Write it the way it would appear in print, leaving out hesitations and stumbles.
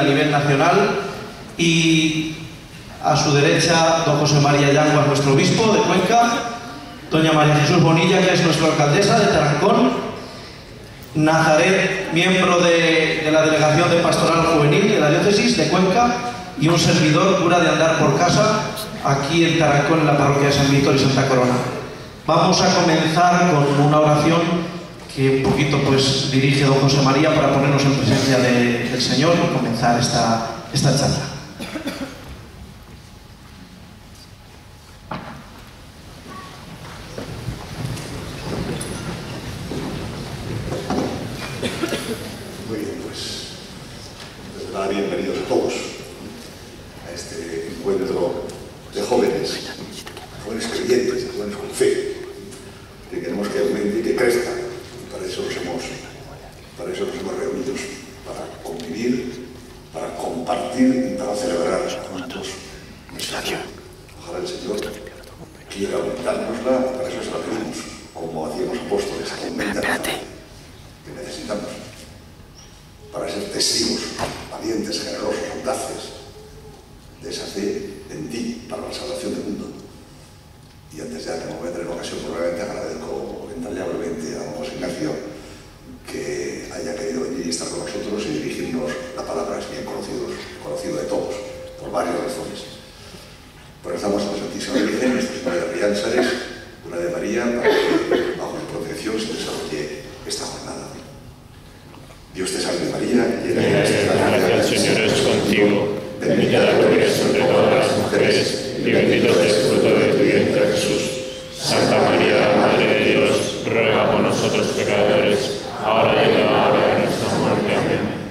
a nivel nacional, y a su derecha don José María Yanguas, nuestro obispo de Cuenca, doña María Jesús Bonilla, que es nuestra alcaldesa de Tarancón, Nazaret, miembro de la Delegación de Pastoral Juvenil de la Diócesis de Cuenca, y un servidor, cura de Andar por Casa, aquí en Tarancón, en la parroquia de San Víctor y Santa Corona. Vamos a comenzar con una oración que un poquito pues dirige don José María para ponernos en presencia del Señor y comenzar esta charla. Muy bien, pues desde nada, bienvenidos a todos a este encuentro de jóvenes creyentes, de jóvenes con fe, que queremos que aumente y que crezca. Para eso nos hemos reunido, para convivir, para compartir y para celebrar juntos nuestra fe. Ojalá el Señor quiera aumentárnosla, para eso se la pedimos, como hacían los apóstoles, que necesitamos para ser testigos valientes, generosos, audaces de esa fe en ti, para la salvación del mundo. Y antes ya, que me voy a tener ocasión, probablemente agradezco entrañablemente a don José Ignacio que haya querido venir y estar con nosotros y dirigirnos la palabra. Es bien conocido de todos, por varias razones. Rezamos a la Santísima Virgen, Nuestra Señora de Riánsares, una de María, para que bajo su protección se desarrolle esta jornada. Dios te salve María, llena de gracia, el Señor es contigo, bendita tú eres entre todas las mujeres, y bendito es el fruto de tu vientre Jesús. Santa María, Madre de Dios, ruega por nosotros pecadores, ahora y en la hora de nuestra muerte. Amén.